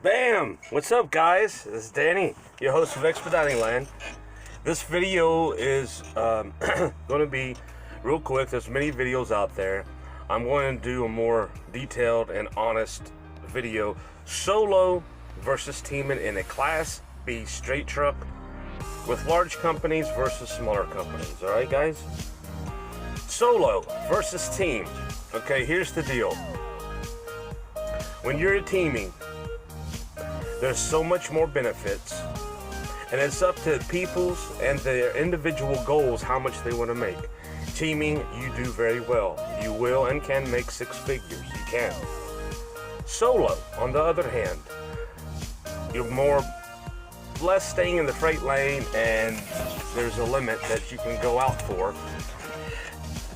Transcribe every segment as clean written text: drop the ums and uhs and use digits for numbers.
Bam! What's up, guys? This is Danny, your host of Expediting Land. This video is going to be real quick. There's many videos out there. I'm going to do a more detailed and honest video. Solo versus teaming in a Class B straight truck with large companies versus smaller companies. Alright, guys? Solo versus team. Okay, here's the deal. When you're teaming, there's so much more benefits, and it's up to people's and their individual goals how much they want to make. Teaming, you do very well. You will and can make six figures. You can. Solo, on the other hand, you're less staying in the freight lane, and there's a limit that you can go out for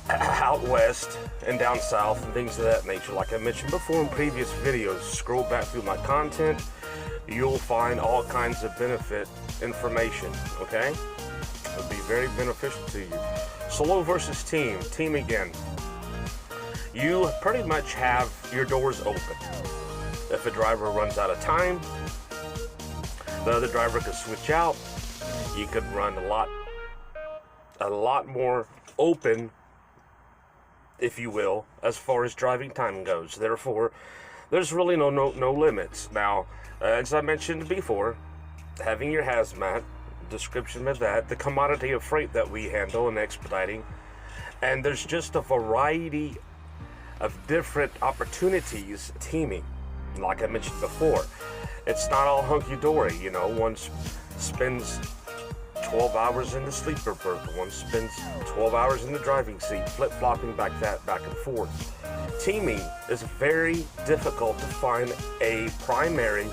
out west and down south and things of that nature. Like I mentioned before in previous videos, scroll back through my content, you'll find all kinds of benefit information, okay? It'll be very beneficial to you. Solo versus team. Team again. You pretty much have your doors open. If a driver runs out of time, the other driver could switch out. You could run a lot more open, if you will, as far as driving time goes. Therefore, there's really no limits. Now, as I mentioned before, having your hazmat, description of that, the commodity of freight that we handle in expediting, and there's just a variety of different opportunities teaming. Like I mentioned before, it's not all hunky-dory, you know. One spends 12 hours in the sleeper berth, one spends 12 hours in the driving seat, flip-flopping back and forth. Teaming is very difficult to find a primary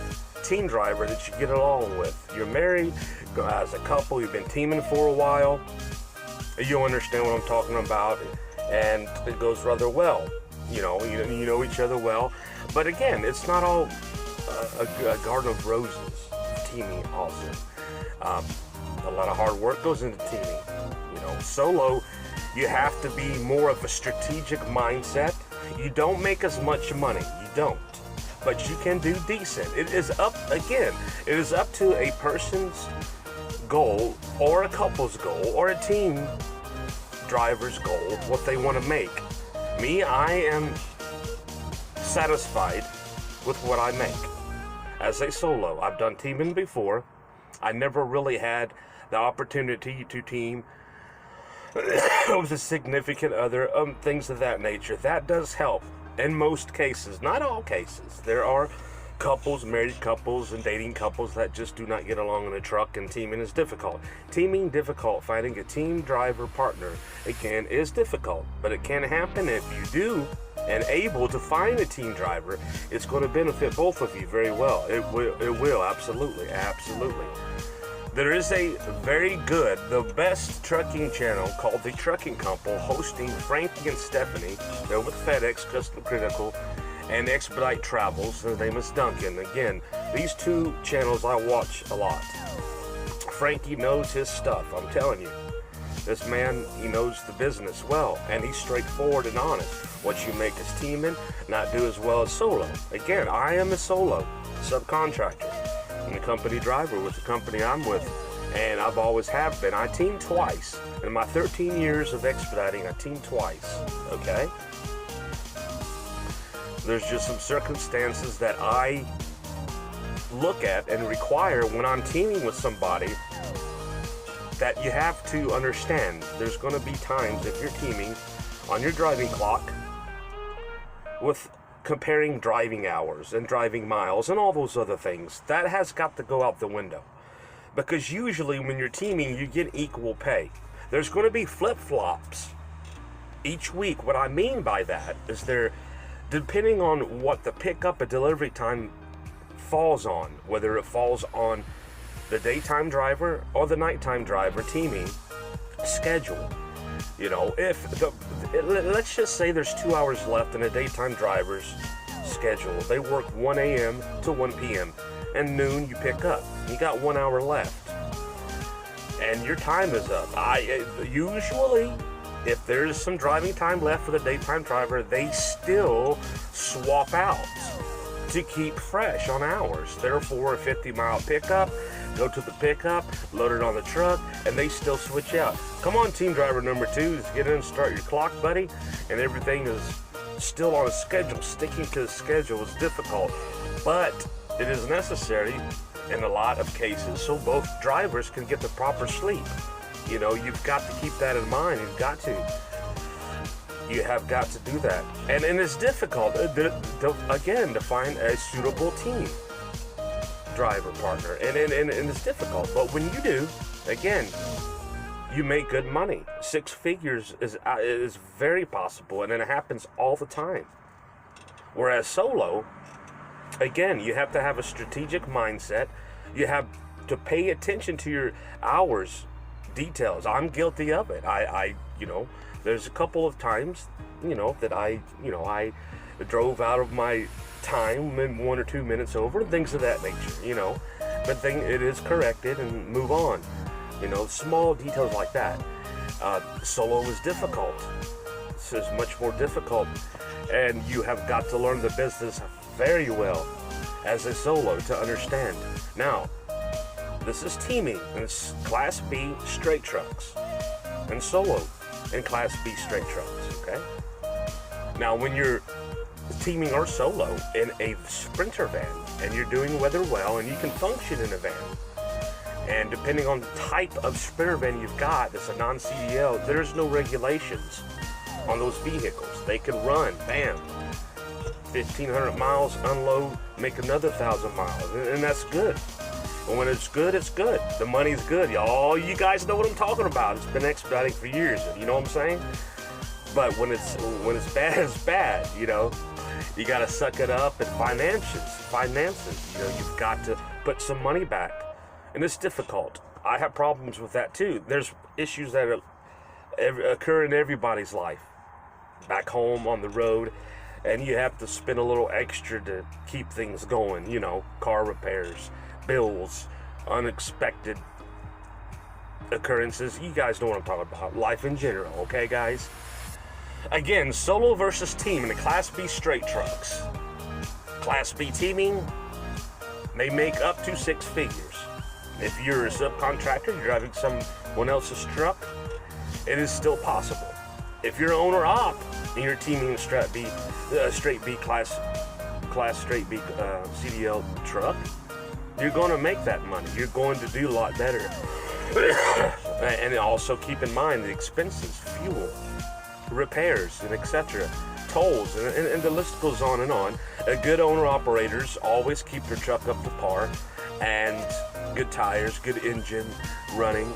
team driver that you get along with. You're married, as a couple, you've been teaming for a while, you'll understand what I'm talking about, and it goes rather well. You know each other well. But again, it's not all a garden of roses. Teaming also. A lot of hard work goes into teaming. You know, solo, you have to be more of a strategic mindset. You don't make as much money. You don't. But you can do decent. It is up to a person's goal, or a couple's goal, or a team driver's goal, what they want to make. Me, I am satisfied with what I make. As a solo, I've done teaming before. I never really had the opportunity to team with a significant other, things of that nature. That does help in most cases, not all cases. There are couples, married couples and dating couples that just do not get along in a truck, and teaming is difficult. Teaming difficult. Finding a team driver partner, again, is difficult, but it can happen. If you do and able to find a team driver, it's going to benefit both of you very well. It will, absolutely. There is a very good, the best trucking channel called The Trucking Couple, hosting Frankie and Stephanie. They're with FedEx, Custom Critical, and Expedite Travels. His name is Duncan. Again, these two channels I watch a lot. Frankie knows his stuff, I'm telling you. This man, he knows the business well, and he's straightforward and honest. What you make as teaming, not do as well as solo. Again, I am a solo subcontractor. I'm a company driver with the company I'm with, and I've always have been. I teamed twice. In my 13 years of expediting, I teamed twice, okay? There's just some circumstances that I look at and require when I'm teaming with somebody that you have to understand. There's going to be times, if you're teaming on your driving clock, with comparing driving hours and driving miles and all those other things, that has got to go out the window. Because usually when you're teaming, you get equal pay. There's going to be flip-flops each week. What I mean by that is depending on what the pickup and delivery time falls on, whether it falls on the daytime driver or the nighttime driver teaming schedule. You know, let's just say there's 2 hours left in a daytime driver's schedule. They work 1 a.m. to 1 p.m. and noon you pick up. You got 1 hour left, and your time is up. Usually, if there's some driving time left for the daytime driver, they still swap out to keep fresh on hours. Therefore, a 50-mile pickup, go to the pickup, load it on the truck, and they still switch out. Come on, team driver number 2, let's get in and start your clock, buddy. And everything is still on a schedule. Sticking to the schedule is difficult, but it is necessary in a lot of cases so both drivers can get the proper sleep. You know, you've got to keep that in mind. You have got to do that. And it's difficult, again, to find a suitable team driver partner. And it's difficult. But when you do, again, you make good money. 6 figures is very possible, and it happens all the time. Whereas solo, again, you have to have a strategic mindset. You have to pay attention to your hours, details. I'm guilty of it. There's a couple of times, that I drove out of my time in 1 or 2 minutes over, things of that nature, But it is corrected and move on. Small details like that. Solo is difficult. This is much more difficult, and you have got to learn the business very well as a solo to understand. Now, this is teaming, and it's Class B straight trucks, and solo in Class B straight trucks, okay? Now, when you're teaming or solo in a Sprinter van, and you're doing weather well, and you can function in a van, and depending on the type of Sprinter van you've got, that's a non-CDL, there's no regulations on those vehicles. They can run, bam, 1,500 miles, unload, make another 1,000 miles, and that's good. And when it's good, it's good. The money's good. Y'all, you guys know what I'm talking about. It's been expediting for years. You know what I'm saying? But when it's bad, it's bad. You got to suck it up. And finances. You've got to put some money back, and it's difficult. I have problems with that too. There's issues that occur in everybody's life, back home, on the road, and you have to spend a little extra to keep things going. Car repairs, bills, unexpected occurrences. You guys know what I'm talking about. Life in general, okay, guys? Again, solo versus team in the Class B straight trucks. Class B teaming, they make up to 6 figures. If you're a subcontractor, you're driving someone else's truck, it is still possible. If you're an owner-op and you're teaming a straight B class straight B CDL truck, you're going to make that money. You're going to do a lot better. And also keep in mind the expenses, fuel, repairs, and etc., tolls, and the list goes on and on. Good owner-operators always keep their truck up to par, and good tires, good engine running,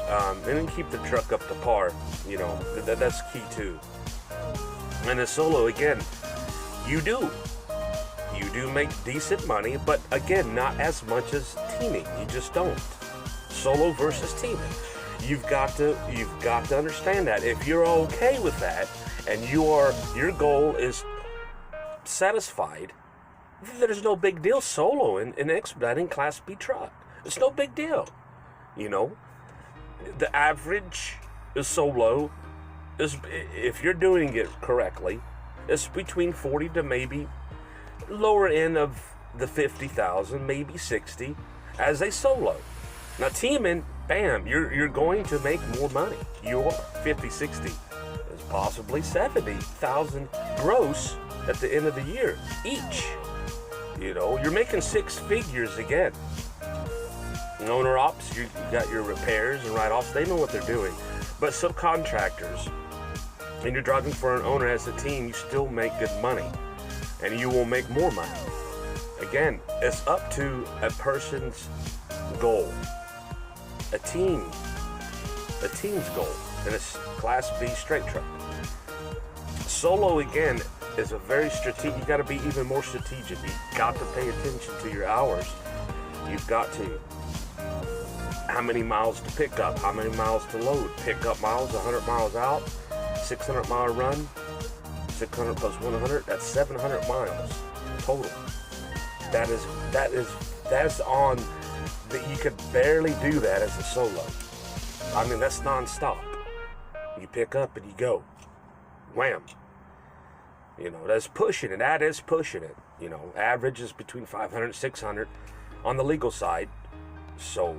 and then keep the truck up to par. That's key too. And a solo, again, you do make decent money, but again, not as much as teaming. You just don't. Solo versus teaming. You've got to understand that. If you're okay with that, and your goal is satisfied, there's no big deal solo in expediting Class B truck. It's no big deal. The average is solo is, if you're doing it correctly, it's between 40 to maybe lower end of the 50,000, maybe 60 as a solo. Now teaming, bam, you're going to make more money. You are 50, 60, is possibly 70,000 gross at the end of the year each. You're making 6 figures again. Owner ops, you got your repairs and write-offs. They know what they're doing. But subcontractors, and you're driving for an owner as a team, you still make good money, and you will make more money. Again, it's up to a person's goal. A team's goal, and it's Class B straight truck. Solo, again, is a very strategic. You got to be even more strategic. You got to pay attention to your hours. You've got to. How many miles to pick up? How many miles to load? Pick up miles, 100 miles out, 600 mile run, 600 plus 100. That's 700 miles total. That's on. That you could barely do that as a solo. I mean, that's non-stop. You pick up and you go. Wham. That's pushing it. That is pushing it. You know, average is between 500 and 600 on the legal side. So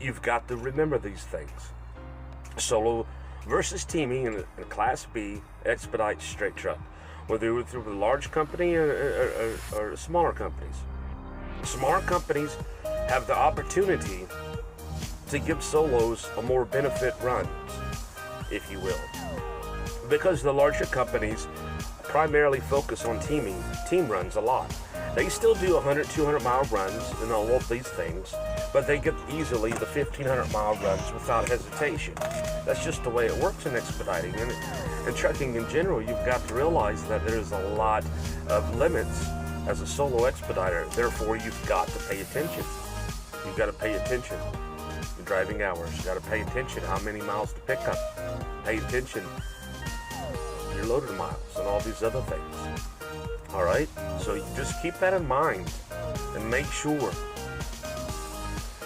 you've got to remember these things. Solo versus teaming in a Class B Expedite straight truck, whether you're through a large company or smaller companies. Smaller companies have the opportunity to give solos a more benefit runs, if you will, because the larger companies primarily focus on team runs a lot. They still do 100, 200 mile runs and all of these things, but they get easily the 1,500 mile runs without hesitation. That's just the way it works in expediting. And trucking in general, you've got to realize that there's a lot of limits as a solo expediter. Therefore, you've got to pay attention. You've got to pay attention. Your driving hours. You've got to pay attention how many miles to pick up. Pay attention your loaded miles and all these other things. All right, so you just keep that in mind and make sure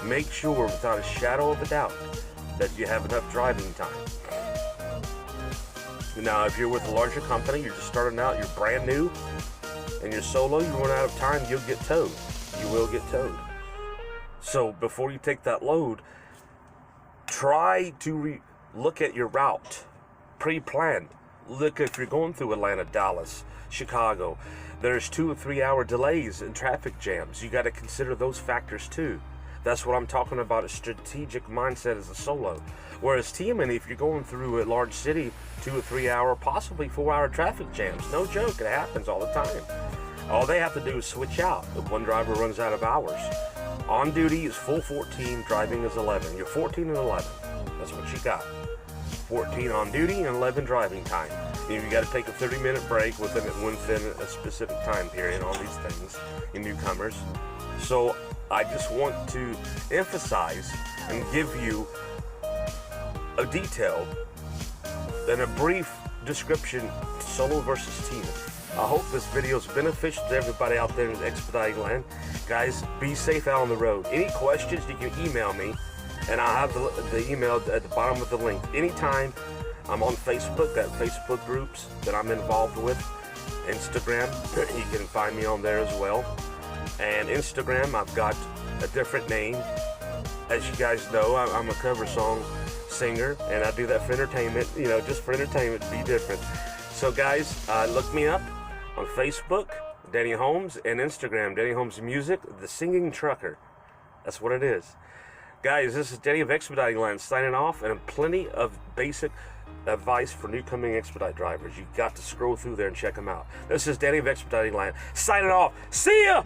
without a shadow of a doubt that you have enough driving time. Now, if you're with a larger company, you're just starting out, you're brand new, and you're solo, you run out of time, you'll get towed. You will get towed. So before you take that load, try to look at your route, pre-planned. Look, if you're going through Atlanta, Dallas, Chicago, there's 2 or 3 hour delays and traffic jams. You got to consider those factors too. That's what I'm talking about, a strategic mindset as a solo. Whereas teaming, if you're going through a large city, 2 or 3 hour, possibly 4 hour traffic jams, no joke, it happens all the time. All they have to do is switch out if one driver runs out of hours. On duty is full 14, driving is 11. You're 14 and 11. That's what you got. 14 on duty and 11 driving time. You got to take a 30-minute break within a specific time period on these things in newcomers. So I just want to emphasize and give you a detailed and a brief description, solo versus team. I hope this video is beneficial to everybody out there in expediting land. Guys, be safe out on the road. Any questions, you can email me, and I'll have the email at the bottom of the link. Anytime. I'm on Facebook, got Facebook groups that I'm involved with. Instagram, you can find me on there as well. And Instagram, I've got a different name. As you guys know, I'm a cover song singer, and I do that for entertainment, you know, just for entertainment, be different. So guys, look me up on Facebook, Danny Holmes, and Instagram, Danny Holmes Music, the Singing Trucker. That's what it is. Guys, this is Danny of Expediting Land signing off, and plenty of basic advice for newcoming expedite drivers. You got to scroll through there and check them out. This is Danny of Expediting Land signing off. See ya!